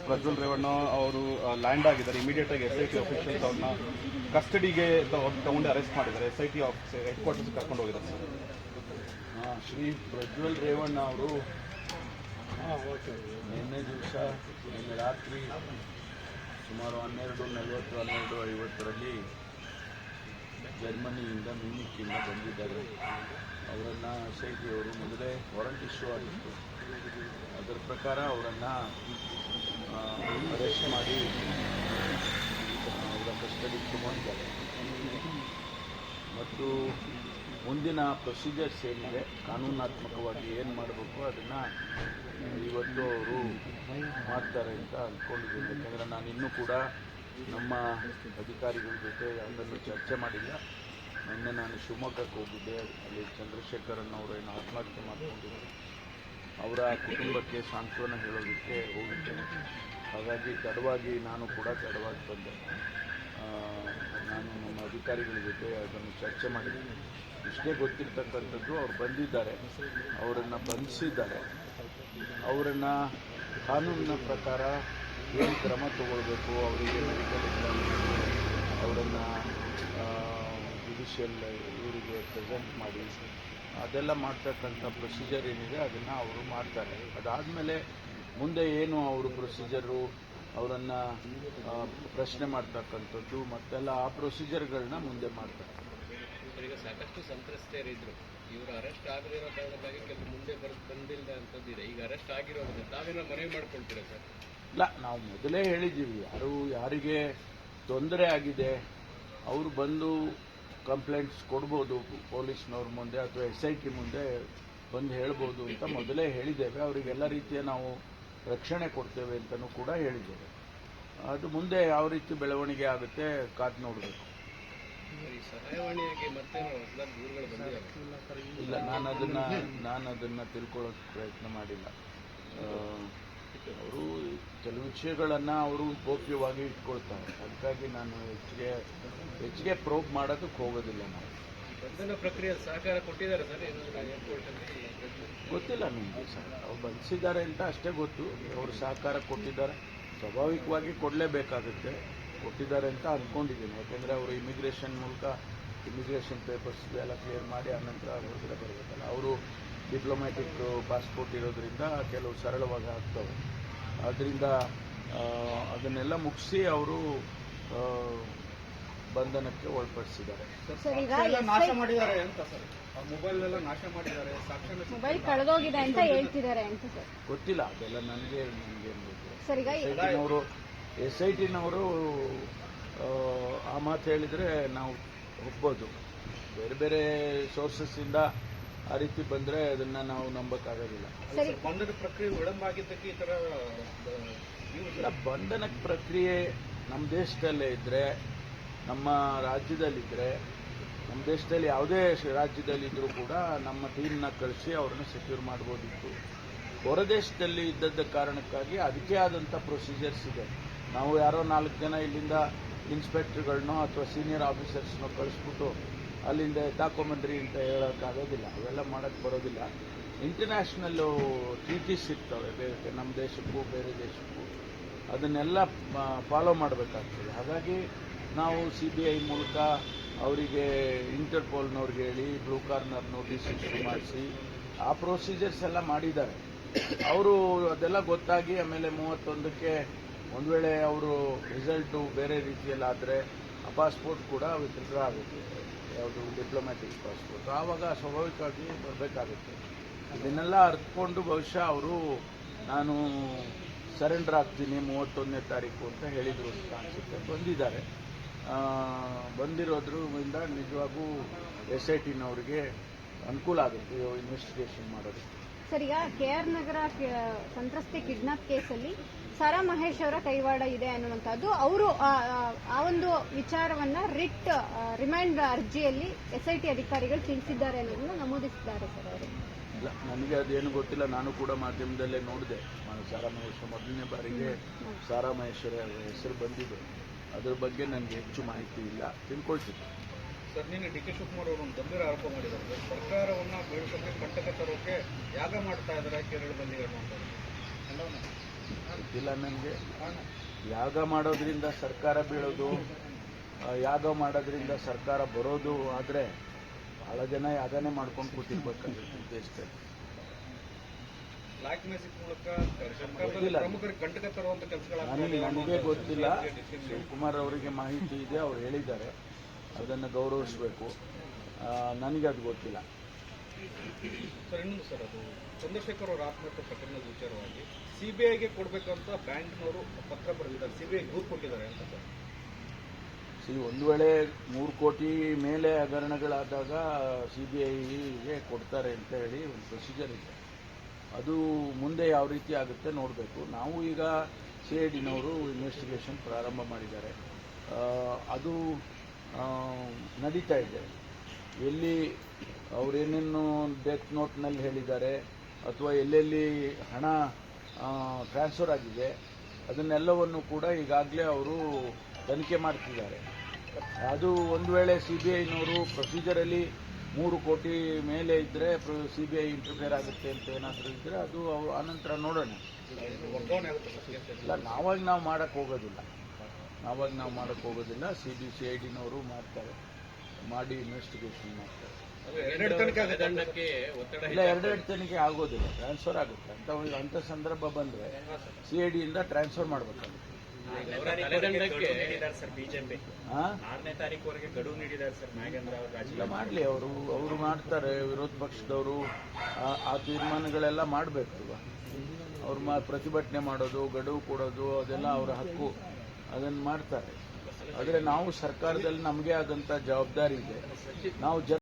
ಪ್ರಜ್ವಲ್ ರೇವಣ್ಣ ಅವರು ಲ್ಯಾಂಡ್ ಆಗಿದ್ದಾರೆ. ಇಮಿಡಿಯೇಟ್ ಆಗಿ SIT ಅಫಿಷಿಯಲ್ಸ್ ಅವ್ರನ್ನ ಕಸ್ಟಡಿಗೆ ತಗೊಂಡು ಅರೆಸ್ಟ್ ಮಾಡಿದ್ದಾರೆ. SIT ಹೆಡ್ ಕ್ವಾರ್ಟರ್ಸ್ ಕರ್ಕೊಂಡು ಹೋಗಿದ್ದಾರೆ ಸರ್. ಶ್ರೀ ಪ್ರಜ್ವಲ್ ರೇವಣ್ಣ ಅವರು ನಿನ್ನೆ ದಿವಸ ನಿನ್ನೆ ರಾತ್ರಿ ಸುಮಾರು 12:40-12:50 ಜರ್ಮನಿಯಿಂದ ಮ್ಯೂನಿಕ್ಕಿಂದ ಬಂದಿದ್ದಾರೆ. ಅವರನ್ನು SIT ಅವರು ಮೊದಲೇ ವಾರಂಟ್ ಇಶ್ಯೂ ಆಗಿತ್ತು. ಅದರ ಪ್ರಕಾರ ಅವರನ್ನು ಅರೆಸ್ಟ್ ಮಾಡಿ ಅವರ ಕಸ್ಟಡಿಗೆ ತಗೊಂಡಿದ್ದಾರೆ ಮತ್ತು ಮುಂದಿನ ಪ್ರೊಸೀಜರ್ಸ್ ಏನಿದೆ, ಕಾನೂನಾತ್ಮಕವಾಗಿ ಏನು ಮಾಡಬೇಕು ಅದನ್ನು ಇವತ್ತು ಅವರು ಮಾಡ್ತಾರೆ ಅಂತ ಅಂದ್ಕೊಂಡಿದ್ದೀನಿ. ಯಾಕೆಂದರೆ ನಾನು ಇನ್ನೂ ಕೂಡ ನಮ್ಮ ಅಧಿಕಾರಿಗಳ ಜೊತೆ ಅದನ್ನು ಚರ್ಚೆ ಮಾಡಿಲ್ಲ. ನಿನ್ನೆ ನಾನು ಶಿವಮೊಗ್ಗಕ್ಕೆ ಹೋಗಿದ್ದೆ. ಅಲ್ಲಿ ಚಂದ್ರಶೇಖರನ್ ಅವರೇನು ಆತ್ಮಹತ್ಯೆ ಮಾಡಿಕೊಂಡಿದ್ದಾರೆ, ಅವರ ಕುಟುಂಬಕ್ಕೆ ಸಾಂತ್ವನ ಹೇಳೋದಕ್ಕೆ ಹೋಗಿದ್ದೇನೆ. ಹಾಗಾಗಿ ತಡವಾಗಿ ನಾನು ಕೂಡ ತಡವಾಗಿ ಬಂದೆ. ನಾನು ನಮ್ಮ ಅಧಿಕಾರಿಗಳ ಜೊತೆ ಅದನ್ನು ಚರ್ಚೆ ಮಾಡಿದ್ದೀನಿ. ಇಷ್ಟೇ ಗೊತ್ತಿರ್ತಕ್ಕಂಥದ್ದು, ಅವ್ರು ಬಂದಿದ್ದಾರೆ, ಅವರನ್ನು ಬಂಧಿಸಿದ್ದಾರೆ. ಅವರನ್ನು ಕಾನೂನಿನ ಪ್ರಕಾರ ಏನು ಕ್ರಮ ತಗೊಳ್ಬೇಕು, ಅವರಿಗೆ ಮೆಡಿಕಲ್ ಅವರನ್ನು ಜುಡಿಷಿಯಲ್ ಇವರಿಗೆ ಪ್ರೆಸೆಂಟ್ ಮಾಡಿ ಅದೆಲ್ಲ ಮಾಡ್ತಕ್ಕಂಥ ಪ್ರೊಸೀಜರ್ ಏನಿದೆ ಅದನ್ನು ಅವರು ಮಾಡ್ತಾರೆ. ಅದಾದಮೇಲೆ ಮುಂದೆ ಏನು ಅವರು ಪ್ರೊಸೀಜರು, ಅವರನ್ನು ಪ್ರಶ್ನೆ ಮಾಡ್ತಕ್ಕಂಥದ್ದು ಮತ್ತೆಲ್ಲ ಆ ಪ್ರೊಸೀಜರ್ಗಳನ್ನ ಮುಂದೆ ಮಾಡ್ತಾರೆ. ಈಗ ಸಾಕಷ್ಟು ಸಂತ್ರಸ್ತೆಯರಿದ್ರು, ಇವರು ಅರೆಸ್ಟ್ ಆಗದಿರೋ ಕಾರಣಕ್ಕಾಗಿ ಕೆಲವು ಮುಂದೆ ಬಂದಿಲ್ಲ ಅಂತದ್ದಿದೆ. ಈಗ ಅರೆಸ್ಟ್ ಆಗಿರೋದ್ರಿಂದ ತಾವೇನೋ ಮನವಿ ಮಾಡ್ಕೊಳ್ತೀರಾ ಸರ್? ಇಲ್ಲ, ನಾವು ಮೊದಲೇ ಹೇಳಿದ್ದೀವಿ, ಯಾರಿಗೆ ತೊಂದರೆ ಆಗಿದೆ ಅವರು ಬಂದು ಕಂಪ್ಲೇಂಟ್ಸ್ ಕೊಡ್ಬೋದು ಪೊಲೀಸ್ನವ್ರ ಮುಂದೆ ಅಥವಾ SIT ಮುಂದೆ ಬಂದು ಹೇಳ್ಬೋದು ಅಂತ ಮೊದಲೇ ಹೇಳಿದ್ದೇವೆ. ಅವರಿಗೆಲ್ಲ ರೀತಿಯ ನಾವು ರಕ್ಷಣೆ ಕೊಡ್ತೇವೆ ಅಂತಲೂ ಕೂಡ ಹೇಳಿದ್ದೇವೆ. ಅದು ಮುಂದೆ ಯಾವ ರೀತಿ ಬೆಳವಣಿಗೆ ಆಗುತ್ತೆ ಕಾದು ನೋಡಬೇಕು. ಸಹಾಯವಾಣಿಯಾಗಿ ಮತ್ತೆ ದೂರುಗಳು ಬಂದಿವೆ? ಇಲ್ಲ, ನಾನು ಅದನ್ನು ತಿಳ್ಕೊಳ್ಳೋಕೆ ಪ್ರಯತ್ನ ಮಾಡಿಲ್ಲ. ಅವರು ಕೆಲವು ವಿಷಯಗಳನ್ನು ಅವರು ಗೌಪ್ಯವಾಗಿ ಇಟ್ಕೊಳ್ತಾರೆ. ಅದಕ್ಕಾಗಿ ನಾನು ಹೆಚ್ಚಿಗೆ ಪ್ರೋಬ್ ಮಾಡೋದಕ್ಕೆ ಹೋಗೋದಿಲ್ಲ. ನಾವು ಬಂಧನ ಪ್ರಕ್ರಿಯೆ ಸಹಕಾರ ಕೊಟ್ಟಿದ್ದಾರೆ ಸರ್? ಗೊತ್ತಿಲ್ಲ ನಿಮಗೆ ಸರ್, ಅವ್ರು ಬಂಧಿಸಿದ್ದಾರೆ ಅಂತ ಅಷ್ಟೇ ಗೊತ್ತು. ಅವರು ಸಹಕಾರ ಕೊಟ್ಟಿದ್ದಾರೆ, ಸ್ವಾಭಾವಿಕವಾಗಿ ಕೊಡಲೇಬೇಕಾಗುತ್ತೆ. ಕೊಟ್ಟಿದ್ದಾರೆ ಅಂತ ಅಂದ್ಕೊಂಡಿದ್ದೀನಿ. ಯಾಕೆಂದರೆ ಅವರು ಇಮಿಗ್ರೇಷನ್ ಪೇಪರ್ಸ್ ಎಲ್ಲ ಕ್ಲಿಯರ್ ಮಾಡಿ ಆನಂತರ ಹೊರಗಡೆ ಬರಬೇಕಲ್ಲ. ಅವರು ಡಿಪ್ಲೊಮ್ಯಾಟಿಕ್ ಪಾಸ್ಪೋರ್ಟ್ ಇರೋದ್ರಿಂದ ಕೆಲವು ಸರಳವಾಗಿ ಆಗ್ತವೆ. ಆದ್ದರಿಂದ ಅದನ್ನೆಲ್ಲ ಮುಗಿಸಿ ಅವರು ಬಂಧನಕ್ಕೆ ಒಳಪಡಿಸಿದ್ದಾರೆ. ನಾಶ ಮಾಡಿದ್ದಾರೆ ಅಂತ ಸರ್, ಮೊಬೈಲ್ ಎಲ್ಲ ನಾಶ ಮಾಡಿದ್ದಾರೆ, ಮೊಬೈಲ್ ಕಳೆದೋಗಿದೆ ಅಂತ ಹೇಳ್ತಿದ್ದಾರೆ ಅಂತ ಸರ್. ಗೊತ್ತಿಲ್ಲ, ಅದೆಲ್ಲ ನನಗೆ ಗೊತ್ತಿಲ್ಲ. SITನವರು ಆ ಮಾತು ಹೇಳಿದರೆ ನಾವು ಒಪ್ಬೋದು. ಬೇರೆ ಬೇರೆ ಸೋರ್ಸಸ್ಸಿಂದ ಆ ರೀತಿ ಬಂದರೆ ಅದನ್ನು ನಾವು ನಂಬಕ್ಕಾಗೋದಿಲ್ಲ. ಬಂಧನ ಪ್ರಕ್ರಿಯೆ ವಿಳಂಬ ಆಗಿದ್ದಕ್ಕೆ ಈ ಥರ ಬಂಧನ ಪ್ರಕ್ರಿಯೆ ನಮ್ಮ ದೇಶದಲ್ಲೇ ಇದ್ದರೆ, ನಮ್ಮ ರಾಜ್ಯದಲ್ಲಿದ್ದರೆ, ನಮ್ಮ ದೇಶದಲ್ಲಿ ಯಾವುದೇ ರಾಜ್ಯದಲ್ಲಿದ್ದರೂ ಕೂಡ ನಮ್ಮ ಟೀಮ್ನ ಕಳಿಸಿ ಅವ್ರನ್ನ ಸೆಕ್ಯೂರ್ ಮಾಡ್ಬೋದಿತ್ತು. ಹೊರದೇಶದಲ್ಲಿ ಇದ್ದದ್ದ ಕಾರಣಕ್ಕಾಗಿ ಅದಕ್ಕೆ ಆದಂಥ ಪ್ರೊಸೀಜರ್ಸ್ ಇದೆ. ನಾವು ಯಾರೋ 4 ಜನ ಇಲ್ಲಿಂದ ಇನ್ಸ್ಪೆಕ್ಟರ್ಗಳನ್ನೋ ಅಥವಾ ಸೀನಿಯರ್ ಆಫೀಸರ್ಸ್ನೋ ಕಳಿಸ್ಬಿಟ್ಟು ಅಲ್ಲಿಂದ ತಾಕೊಂಬಂದ್ರಿ ಅಂತ ಹೇಳೋಕ್ಕಾಗೋದಿಲ್ಲ. ಅವೆಲ್ಲ ಮಾಡೋಕ್ಕೆ ಬರೋದಿಲ್ಲ. ಇಂಟರ್ನ್ಯಾಷನಲ್ಲು ಟ್ರೀಟೀಸ್ ಇರ್ತವೆ ಬೇರೆ ನಮ್ಮ ದೇಶಕ್ಕೂ ಬೇರೆ ದೇಶಕ್ಕೂ, ಅದನ್ನೆಲ್ಲ ಫಾಲೋ ಮಾಡಬೇಕಾಗ್ತದೆ. ಹಾಗಾಗಿ ನಾವು CBI ಮೂಲಕ ಅವರಿಗೆ ಇಂಟರ್ಪೋಲ್ನವ್ರಿಗೆ ಹೇಳಿ ಬ್ಲೂ ಕಾರ್ನರ್ ನೋಟಿಸ್ ಇಶ್ಯೂ ಮಾಡಿಸಿ ಆ ಪ್ರೊಸೀಜರ್ಸ್ ಎಲ್ಲ ಮಾಡಿದ್ದಾರೆ. ಅವರು ಅದೆಲ್ಲ ಗೊತ್ತಾಗಿ ಆಮೇಲೆ 31ಕ್ಕೆ ಒಂದು ವೇಳೆ ಅವರು ರಿಸಲ್ಟು ಬೇರೆ ರೀತಿಯಲ್ಲಾದರೆ ಆ ಪಾಸ್ಪೋರ್ಟ್ ಕೂಡ ವಿತ್ಡ್ರಾ ಆಗುತ್ತೆ, ಯಾವುದು ಡಿಪ್ಲೊಮ್ಯಾಟಿಕ್ ಪಾಸ್ಪೋರ್ಟ್. ಆವಾಗ ಸ್ವಾಭಾವಿಕವಾಗಿ ಬರಬೇಕಾಗುತ್ತೆ. ಇದನ್ನೆಲ್ಲ ಅರ್ಥಕೊಂಡು ಬಹುಶಃ ಅವರು ನಾನು ಸರೆಂಡರ್ ಆಗ್ತೀನಿ 31ನೇ ತಾರೀಕು ಅಂತ ಹೇಳಿದರು ಅಂತ ಅನಿಸುತ್ತೆ. ಬಂದಿದ್ದಾರೆ. ಬಂದಿರೋದ್ರಿಂದ ನಿಜವಾಗೂ SITನವರಿಗೆ ಅನುಕೂಲ ಆಗುತ್ತೆ ಇನ್ವೆಸ್ಟಿಗೇಷನ್ ಮಾಡೋದಕ್ಕೆ. ಸರ್, ಈಗ KR ನಗರ ಸಂತ್ರಸ್ತೆ ಕಿಡ್ನಾಪ್ ಕೇಸಲ್ಲಿ ಸಾರಾ ಮಹೇಶ್ ಅವರ ಕೈವಾಡ ಇದೆ ಅನ್ನುವಂಥದ್ದು ಅವರು ಆ ಒಂದು ವಿಚಾರವನ್ನ ರಿಮಾಂಡ್ ಅರ್ಜಿಯಲ್ಲಿ SIT ಅಧಿಕಾರಿಗಳು ತಿಳಿಸಿದ್ದಾರೆ ಅನ್ನೋದನ್ನು ನಮೂದಿಸಿದ್ದಾರೆ ಸರ್ ಅವರು. ಇಲ್ಲ, ನನಗೆ ಅದೇನು ಗೊತ್ತಿಲ್ಲ. ನಾನು ಕೂಡ ಮಾಧ್ಯಮದಲ್ಲೇ ನೋಡಿದೆ. ಸಾರಾ ಮಹೇಶ್ ಮೊದಲನೇ ಬಾರಿಗೆ ಸಾರಾ ಮಹೇಶ್ವರ ಹೆಸರು ಬಂದಿದೆ. ಅದರ ಬಗ್ಗೆ ನನಗೆ ಹೆಚ್ಚು ಮಾಹಿತಿ ಇಲ್ಲ, ತಿಳ್ಕೊಳ್ತೀನಿ. ಸರ್, ನಿನ್ನೆ DK ಶಿವಕುಮಾರ್ ಅವರು ಒಂದು ಗಂಭೀರ ಆರೋಪ ಮಾಡಿದ್ದಾರೆ. ಸರ್ಕಾರವನ್ನು ಬೀಳಿಸೋಕೆ ಕಂಟಕ ತರೋಕೆ ಯಾಗ ಮಾಡ್ತಾ ಇದ್ದಾರೆ ಕೇರಳದಲ್ಲಿ ಅನ್ನುವಂಥದ್ದು. ಗೊತ್ತಿಲ್ಲ ನನಗೆ. ಯಾಗ ಮಾಡೋದ್ರಿಂದ ಸರ್ಕಾರ ಬೀಳೋದು, ಯಾಗ ಮಾಡೋದ್ರಿಂದ ಸರ್ಕಾರ ಬರೋದು ಆದರೆ ಭಾಳ ಜನ ಯಾಗನೇ ಮಾಡ್ಕೊಂಡು ಕೂತಿರ್ಬೇಕಾಗುತ್ತೆ ದೇಶದಲ್ಲಿ. ಬ್ಲಾಕ್ ಮ್ಯಾಜಿಕ್ ಮೂಲಕ ಗೊತ್ತಿಲ್ಲ. ಪ್ರಮುಖರಿಗೆ ಕಂಟಕ ತರುವಂತ ನನಗೆ ಗೊತ್ತಿಲ್ಲ. ಶಿವಕುಮಾರ್ ಅವರಿಗೆ ಮಾಹಿತಿ ಇದೆ, ಅವ್ರು ಹೇಳಿದ್ದಾರೆ, ಅದನ್ನು ಗೌರವಿಸಬೇಕು. ನನಗೆ ಅದು ಗೊತ್ತಿಲ್ಲ. ಸರ್ ಇನ್ನೊಂದು ಸರ್, ಅದು ಚಂದ್ರಶೇಖರ್ ಅವರ ಆತ್ಮಹತ್ಯೆ ಪ್ರಕರಣದ ವಿಚಾರವಾಗಿ ಸಿಬಿಐಗೆ ಕೊಡಬೇಕಂತ ಬ್ಯಾಂಕ್ನವರು ಪತ್ರ ಬರೆದಿದ್ದಾರೆ, ಸಿಬಿಐ ದೂರು ಕೊಟ್ಟಿದ್ದಾರೆ ಅಂತ ಸರ್. ಒಂದು ವೇಳೆ 3 ಕೋಟಿ ಮೇಲೆ ಹಗರಣಗಳಾದಾಗ CBIಗೆ ಕೊಡ್ತಾರೆ ಅಂತ ಹೇಳಿ ಒಂದು ಪ್ರೊಸೀಜರ್ ಇದೆ. ಅದು ಮುಂದೆ ಯಾವ ರೀತಿ ಆಗುತ್ತೆ ನೋಡಬೇಕು. ನಾವು ಈಗ CIDನವರು ಇನ್ವೆಸ್ಟಿಗೇಷನ್ ಪ್ರಾರಂಭ ಮಾಡಿದ್ದಾರೆ. ಅದು ನಡೀತಾ ಇದೆ. ಎಲ್ಲಿ ಅವರೇನೇನು ಡೆತ್ ನೋಟ್ನಲ್ಲಿ ಹೇಳಿದ್ದಾರೆ ಅಥವಾ ಎಲ್ಲೆಲ್ಲಿ ಹಣ ಟ್ರಾನ್ಸ್ಫರ್ ಆಗಿದೆ ಅದನ್ನೆಲ್ಲವನ್ನು ಕೂಡ ಈಗಾಗಲೇ ಅವರು ತನಿಖೆ ಮಾಡ್ತಿದ್ದಾರೆ. ಅದು ಒಂದು ವೇಳೆ CBIನವರು ಪ್ರೊಸೀಜರಲ್ಲಿ 3 ಕೋಟಿ ಮೇಲೆ ಇದ್ದರೆ CBI ಇಂಟರ್ಫಿಯರ್ ಆಗುತ್ತೆ ಅಂತ ಏನಾದರೂ ಇದ್ದರೆ ಅದು ಆನಂತರ ನೋಡೋಣ. ಇಲ್ಲ, ನಾವಾಗ ನಾವು ಮಾಡೋಕ್ಕೆ ಹೋಗೋದಿಲ್ಲ. CIDನವರು ಮಾಡ್ತಾರೆ, ಮಾಡಿ ಇನ್ವೆಸ್ಟಿಗೇಷನ್ ಮಾಡ್ತಾರೆ. ಇಲ್ಲ, ಎರಡೆರಡು ತನಿಖೆ ಆಗೋದಿಲ್ಲ, ಟ್ರಾನ್ಸ್ಫರ್ ಆಗುತ್ತೆ. ಅಂಥ ಸಂದರ್ಭ ಬಂದರೆ CIDಯಿಂದ ಟ್ರಾನ್ಸ್ಫರ್ ಮಾಡಬೇಕಾಗುತ್ತೆ. ಬಿಜೆಪಿ 6ನೇ ತಾರೀಕುವರೆಗೆ ಗಡುವು ನೀಡಿದ್ದಾರೆ ಸರ್. ನಾಗೇಂದ್ರ ಅವರು ಇಲ್ಲ, ಮಾಡಲಿ, ಅವರು ಮಾಡ್ತಾರೆ. ವಿರೋಧ ಪಕ್ಷದವರು ಆ ತೀರ್ಮಾನಗಳೆಲ್ಲ ಮಾಡಬೇಕು. ಅವ್ರು ಪ್ರತಿಭಟನೆ ಮಾಡೋದು, ಗಡುವು ಕೊಡೋದು ಅದೆಲ್ಲ ಅವರ ಹಕ್ಕು, ಅದನ್ನು ಮಾಡ್ತಾರೆ. ಆದರೆ ನಾವು ಸರ್ಕಾರದಲ್ಲಿ ನಮಗೆ ಆದಂಥ ಜವಾಬ್ದಾರಿ ಇದೆ. ನಾವು